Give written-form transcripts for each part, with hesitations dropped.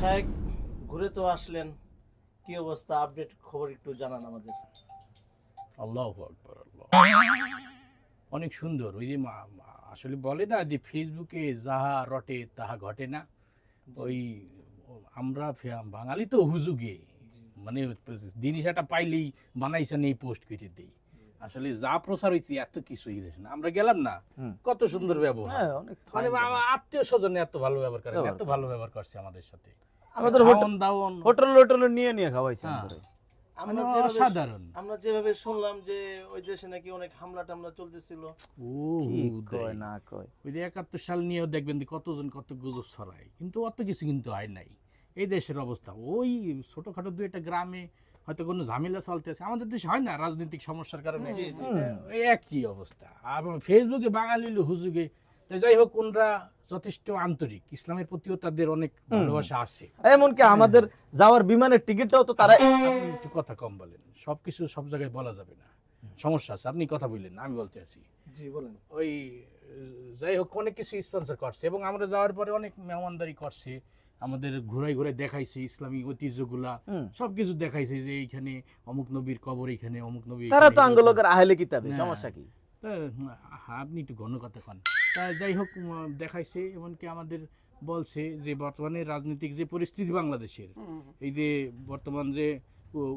শায়েক ঘুরে তো আসলেন, কি অবস্থা, আপডেট খবর একটু জানান আমাদের। আল্লাহু আকবার আল্লাহ। অনেক সুন্দর। ওই যে আসলে বলে না যে ফেসবুকে যাহা রটে তাহা ঘটে না। ওই আমরা বাঙালি তো হুজুগে, মানে জিনিস একটা পাইলেই বানাইছেন এই পোস্ট করে দিই। আসলে যা প্রচার হয়েছে এত কিছুই না, আমরা গেলাম না, কত সুন্দর ব্যবহার, হ্যাঁ, অনেক মানে আত্মীয় স্বজনে এত ভালো ব্যবহার করে, এত ভালো ব্যবহার করছে আমাদের সাথে। আমাদের হোটেল নিয়ে খাওয়াইছে আমরা অসাধারণ। আমরা যেভাবে শুনলাম যে ওই দেশে নাকি অনেক হামলা টামলা চলতেছিল। ওই যে 71 সাল নিয়েও দেখবেন যে কতজন কত গুজব ছড়ায়, কিন্তু অত কিছু কিন্তু হয় নাই। এই দেশের অবস্থা ওই ছোটখাটো দু একটা গ্রামে হয়তো কোনো ঝামেলা চলতেছে, আমাদের দেশে হয় না রাজনৈতিক সমস্যার কারণে এই একই অবস্থা। আর ফেসবুকে বাঙালি হুজুগে, যাই হোক, ওনরা যথেষ্ট আন্তরিক, ইসলামের প্রতিও তাদের অনেক ভালোবাসা আছে। এমনকি আমাদের যাওয়ার বিমানের টিকিটটাও তো তারা। আপনি একটু কথা কম বলেন, সবকিছু সব জায়গায় বলা যাবে না, সমস্যা আছে। আপনি কথা বললেন, আমি বলতে আছি। জি বলেন। ওই যাই হোক, অনেক কিছু স্পন্সর করছে এবং আমরা যাওয়ার পরে অনেক মেহমানদারি করছে, আমাদের ঘুরাই ঘুরাই দেখাইছে ইসলামিক ঐতিহ্যগুলা, সবকিছু দেখাইছে যে এইখানে অমুক নবীর কবর, এইখানে অমুক নবী। তারা তো আঙ্গলকের আহলে কিতাবে, সমস্যা কি? আপনি একটু ঘন কথা কন। তা যাই হোক, দেখাইছে। এমনকি আমাদের বলছে যে বর্তমানে রাজনৈতিক যে পরিস্থিতি বাংলাদেশের, এই যে বর্তমান যে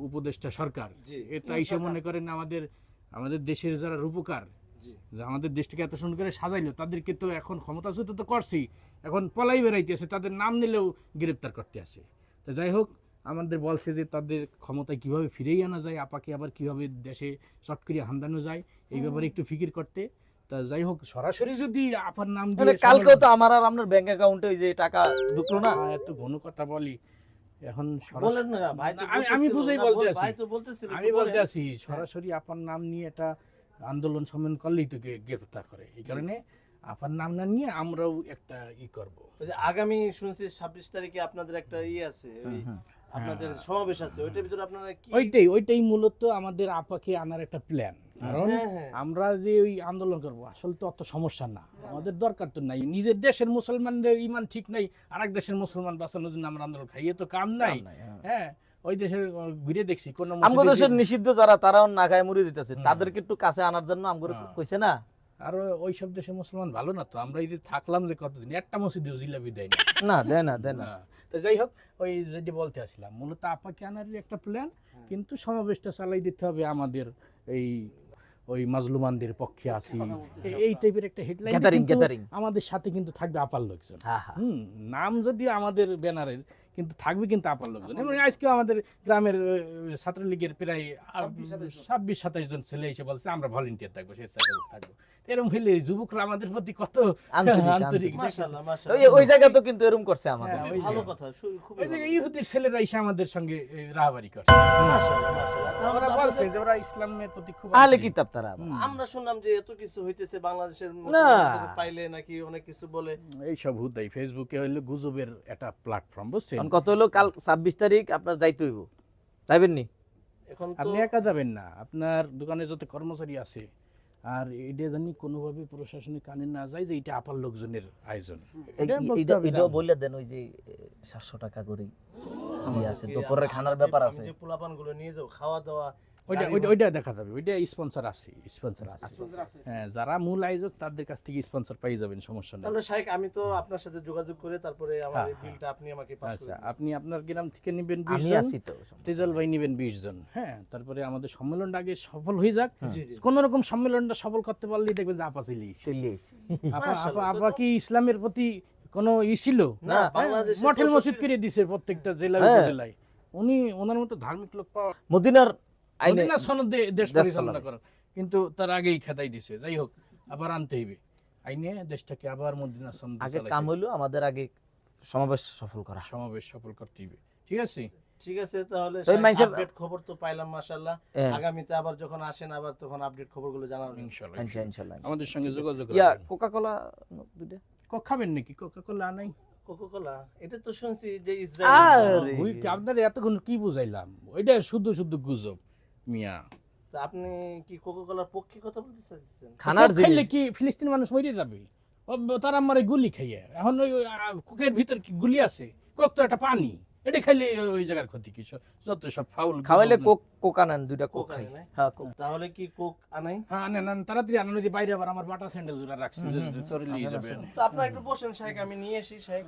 উপদেষ্টা সরকার, তাই সে মনে করেন আমাদের দেশের যারা রূপকার, আমাদের দেশটাকে এত সুন্দর করে সাজাইলো, তাদেরকে তো এখন ক্ষমতাচ্যুত তো করছেই, এখন পলাই বেড়াইতেছে, তাদের নাম নিলেও গ্রেপ্তার করতে আসে। তা যাই হোক, আমাদের বলছে যে তাদের ক্ষমতায় কিভাবে ফিরেই আনা যায়, আপাকে আবার কিভাবে দেশে চট করে হামদানো যায়, এই ব্যাপারে একটু ফিকির করতে। তা যাই হোক, সরাসরি যদি আপার নাম দিয়ে, কালকেও তো আমার আর আপনার ব্যাংক অ্যাকাউন্টে ওই যে টাকা ঢুকলো না। এত ঘন কথা বলি এখন, বলেন না ভাই, তো আমি বুঝাই বলতে আছি, ভাই তো বলতেছিল, আমি বলতে আছি সরাসরি আপার নাম নিয়ে এটা আন্দোলন সম্মেলন করলেই তো গ্রেফতার করে। এই কারণে আপার নাম না নিয়ে আমরাও একটা করব। আগামী শুনছি 26 তারিখে আপনাদের একটা আছে, আপনাদের সমাবেশ আছে, ওইটার ভিতরে আপনারা কি? ওইটাই মূলত আমাদের আপাকে আনার একটা প্ল্যান। কারণ আমরা যে ওই আন্দোলন করবো, আসলে তো অত সমস্যা না, আমাদের দরকার তো নাই। নিজের দেশের মুসলমানদের ইমান ঠিক নাই, আরেক দেশের মুসলমান বাঁচানোর জন্য আমরা আন্দোলন খাইয়ে তো কাম নাই। হ্যাঁ, ওই দেশের ঘুরে দেখছি কোন আমগো দেশের নিষিদ্ধ যারা, তারাও না খায় মুড়ি দিতেছে, তাদেরকে একটু কাছে আনার জন্য আমগো কইছে না। আর ওই সব দেশের মুসলমান ভালো না তো, আমরা এই যে থাকলাম যে কতদিন, একটা মসজিদে জিলাপি দেয় না, দেয় না। তো যাই হোক, ওই যদি বলতে আসলাম মূলত আপাকে আনার একটা প্ল্যান, কিন্তু সমাবেশটা চালাই দিতে হবে আমাদের এই ওই মাজলুমানদের পক্ষে আছি, এই টাইপের একটা হেডলাইন। আমাদের সাথে কিন্তু থাকবে আপার লোকজন। নাম যদি আমাদের ব্যানারের, কিন্তু থাকবে কিন্তু আপার লোকজন। এবং আজকে আমাদের গ্রামের ছাত্রলীগের প্রায় 26-27 জন ছেলে এসে বলছে আমরা ভলেন্টিয়ার থাকবো, স্বেচ্ছাসেবক থাকবো। এরকম হইলে যুবকরা আমাদের প্রতি কত আন্তরিক। ওই জায়গা তো কিন্তু এরকম করছে আমাদের, ভালো কথা। ওই জায়গায় ইহুদির ছেলেরা এসে আমাদের সঙ্গে রাহাবারি করছে, ওরা বলছে যে ওরা ইসলামের প্রতি খুব আহলে কিতাব তারা। আমরা শুনলাম যে এত কিছু হইতেছে বাংলাদেশের পাইলে নাকি অনেক কিছু বলে, এই সব হুদাই। ফেসবুকে হইলো গুজবের একটা প্ল্যাটফর্ম, বুঝছেন? কত হলো কাল 26 তারিখ আপনার যাইতে হইব, যাইবেন নি? এখন আপনি একা যাবেন না, আপনার দোকানে যত কর্মচারী আছে, আর এটা জানি কোনোভাবে প্রশাসনিক কানে না যায় যে এটা আপার লোকজনের আয়োজন। এটা বললে দেন, ওই যে 700 টাকা করে আছে, দুপুরের খানার ব্যাপার আছে, যে পোলাপান গুলো নিয়ে যাও, খাওয়া দাওয়া, ওইটা দেখা যাবে, ওইটা স্পন্সর আছে। হ্যাঁ, যারা মূল আয়োজক তাদের কাছ থেকে স্পন্সর পেয়ে যাবেন, সমস্যা নেই। তাহলে শাইখ, আমি তো আপনার সাথে যোগাযোগ করে তারপরে আমার এই বিলটা আপনি আমাকে পাস করে দিন। আপনি আপনার গ্রাম থেকে নেবেন 20 আমি জন, আছি তো, রেজাল ভাই নেবেন 20 জন। হ্যাঁ, তারপরে আমাদের সম্মেলনটা আগে সফল হয়ে যাক। কোন রকম সম্মেলনটা সফল করতে পারলেই দেখবেন যে আপা চলে এসেছে। আপা কি ইসলামের প্রতি কোনো ছিল না? বাংলাদেশে মঠের মসজিদ করে দিয়েছে প্রত্যেকটা জেলায় উপজেলায়। উনি ওনার মতো ধার্মিক লোক পাওয়া, মদিনার আইনে মদিনা সনদে দেশ পরিচালনা করেন, কিন্তু তার আগেই খেতাই দিছে। যাই হোক, আবার আনতে হইবে আইনে দেশটাকে, আবার মদিনা সনদ আগে কাম হইলো আমাদের, আগে সমাবেশ সফল করতে হইবে। ঠিক আছে, তাহলে আপডেট খবর তো পাইলাম মাশাআল্লাহ। আগামীতে আবার যখন আসেন, আবার তখন আপডেট খবরগুলো জানাবেন ইনশাআল্লাহ। আমাদের সঙ্গে যোগাযোগ করবেন। কোকা-কোলা দুইটা খাবেন নাকি? কোকা-কোলা নাই? কোকা-কোলা এটা তো শুনছি যে ইসরায়েল। আপনার এতক্ষণ কি বুঝাইলাম? ওইটা শুধু গুজব মিয়া। তা আপনি কি কোকা-কোলার পক্ষে কথা বলতে চাইছেন? খানার খাইলে কি ফিলিস্তিন মানুষ মরে যাবে? তারা আমারে গুলি খাইয়ে, এখন ওই কোকের ভিতর কি গুলি আছে? কোক তো একটা পানি, এটা খাইলে ওই জায়গার ক্ষতি কি, যত সব ফাউল খাওয়াইলে কোক আনেন, 2টা কোক খাই। আনে নাই? হ্যাঁ কোক। তাহলে কি কোক আনাই? হ্যাঁ আনেন তাড়াতাড়ি আনেন, ওই যে বাইরে আবার আমার বাটা স্যান্ডেল জোড়া রাখছি, চরে নিয়ে যাবে। তো আপনারা একটু বসেন শাহেক, আমি নিয়ে আসি শাহেক।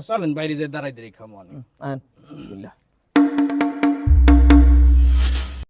চলেন বাইরে যে দাঁড়াই দাঁড়াই খামো অনেক। আনেন বিসমিল্লাহ।